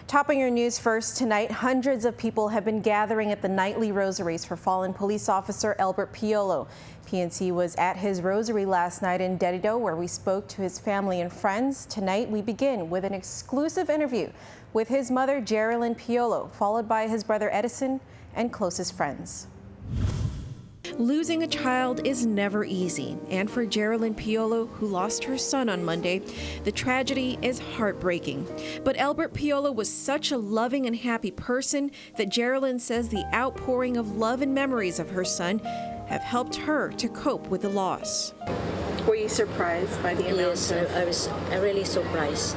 Topping your news first tonight, hundreds of people have been gathering at the nightly Rosaries for fallen police officer Albert Piolo. PNC was at his rosary last night in Dedido, where we spoke to his family and friends. Tonight we begin with an exclusive interview with his mother, Geraldine Piolo, followed by his brother Edison and closest friends. Losing a child is never easy, and for Geraldine Piolo, who lost her son on Monday, the tragedy is heartbreaking. But Albert Piolo was such a loving and happy person that Geraldine says the outpouring of love and memories of her son have helped her to cope with the loss. Were you surprised by the amount? Yes, I was really surprised,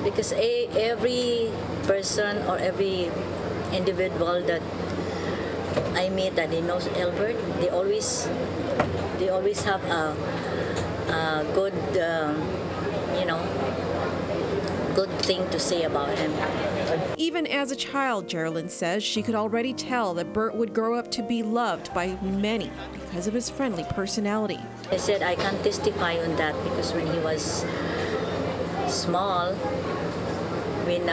because every person or every individual that I meet that they know Albert, they always have a good, good thing to say about him. Even as a child, Geraldine says she could already tell that Bert would grow up to be loved by many because of his friendly personality. I said I can't testify on that because when he was small, when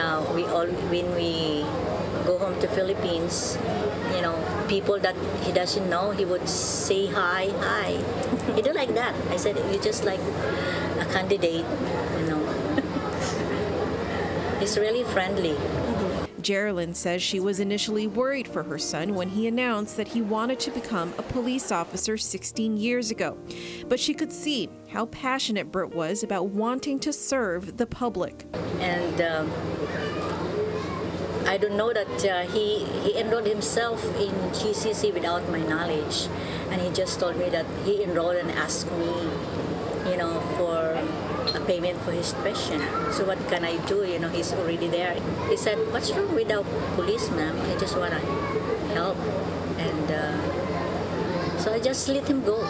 we go home to Philippines, people that he doesn't know, he would say hi. He do like that. I said, you're just like a candidate, He's really friendly. Geraldine says she was initially worried for her son when he announced that he wanted to become a police officer 16 years ago. But she could see how passionate Bert was about wanting to serve the public. And I don't know that he enrolled himself in GCC without my knowledge, and he just told me that he enrolled and asked me, for a payment for his tuition. So what can I do? He's already there. He said, "What's wrong with the police, ma'am? I just want to help," and so I just let him go.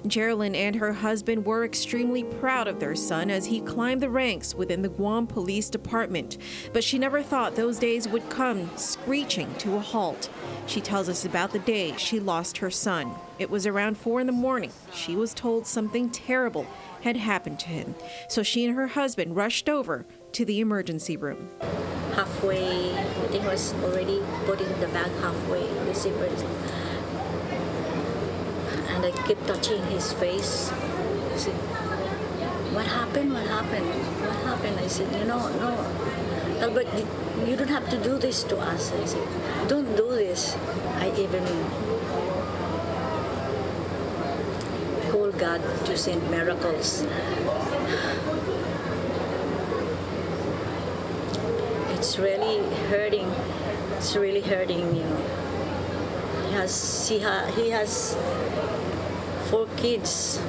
Geraldine and her husband were extremely proud of their son as he climbed the ranks within the GUAM Police Department. But she never thought those days would come screeching to a halt. She tells us about the day she lost her son. It was around 4 in the morning. She was told something terrible had happened to him. So she and her husband rushed over to the emergency room. Halfway, I think was already putting the bag halfway, the zipper. And I kept touching his face. I said, what happened? What happened? What happened? I said, no, Albert, you don't have to do this to us. I said, don't do this. I even called God to send miracles. It's really hurting. It's really hurting, He has 4 kids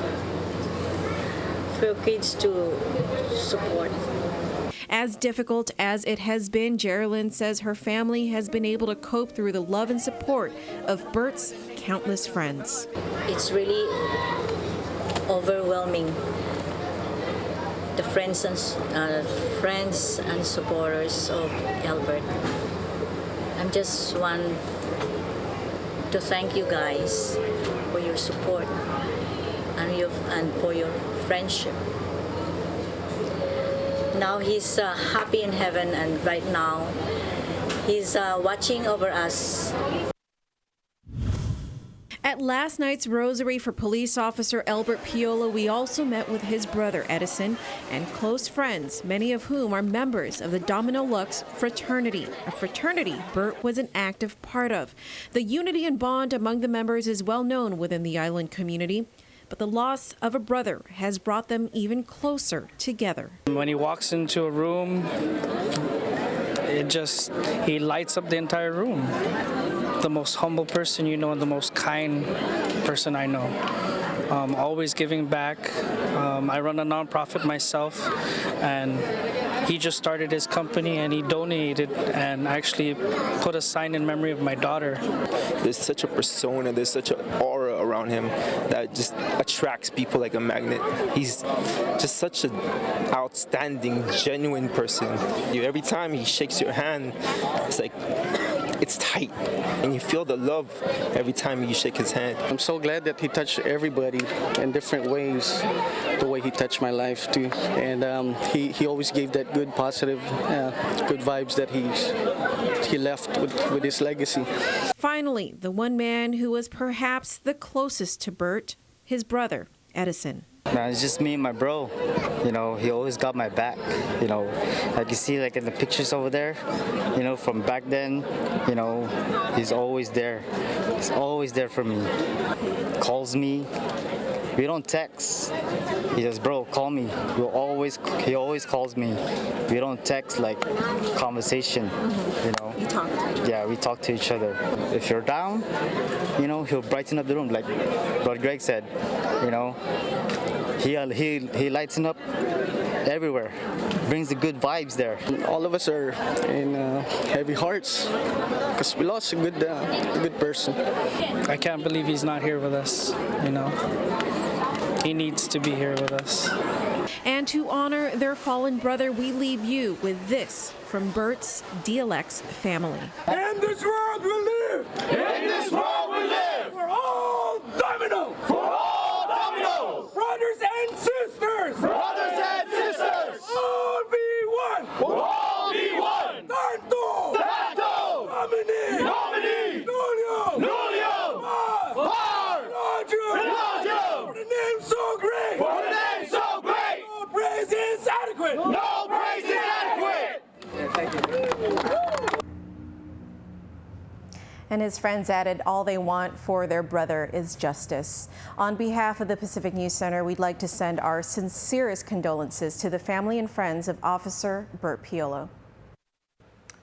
to support. As difficult as it has been, Geraldine says her family has been able to cope through the love and support of Bert's countless friends. It's really overwhelming. The friends and supporters of Albert. I'm just one to thank you guys for your support and for your friendship. Now he's happy in heaven, and right now he's watching over us. At last night's rosary for police officer Albert Piolo, we also met with his brother Edison and close friends, many of whom are members of the Domino Lux fraternity, a fraternity Bert was an active part of. The unity and bond among the members is well known within the island community, but the loss of a brother has brought them even closer together. When he walks into a room, he lights up the entire room. The most humble person you know and the most kind person I know. Always giving back. I run a nonprofit myself, and he just started his company and he donated and actually put a sign in memory of my daughter. There's such a persona, there's such an aura around him that just attracts people like a magnet. He's just such an outstanding, genuine person. Every time he shakes your hand, it's tight, and you feel the love every time you shake his hand. I'm so glad that he touched everybody in different ways, the way he touched my life too. And he always gave that good, positive, good vibes that he left with his legacy. Finally, the one man who was perhaps the closest to Bert, his brother, Edison. Man, it's just me and my bro. You know, he always got my back. You know, like you see, like in the pictures over there. You know, from back then. You know, he's always there. He's always there for me. Calls me. We don't text. He says, "Bro, call me." He always calls me. We don't text like conversation. You know. You talk to each other. Yeah, we talk to each other. If you're down, you know, he'll brighten up the room, like what Greg said. You know, he lights up everywhere, brings the good vibes there. All of us are in heavy hearts because we lost a good person. I can't believe he's not here with us, you know. He needs to be here with us. And to honor their fallen brother, we leave you with this from Bert's DLX family. In this world we live! In this world we live! For all dominoes! For all dominoes! Brothers and sisters! Brothers and sisters! All be one! All be one! Tanto! Tanto! Nomini! Nomini! Nulio! Nulio! Mar! Roger! For the name so great! For the name so great! No praise is adequate! No praise is adequate! And his friends added, all they want for their brother is justice. On behalf of the Pacific News Center, we'd like to send our sincerest condolences to the family and friends of Officer Bert Piolo.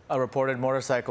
A reported motorcycle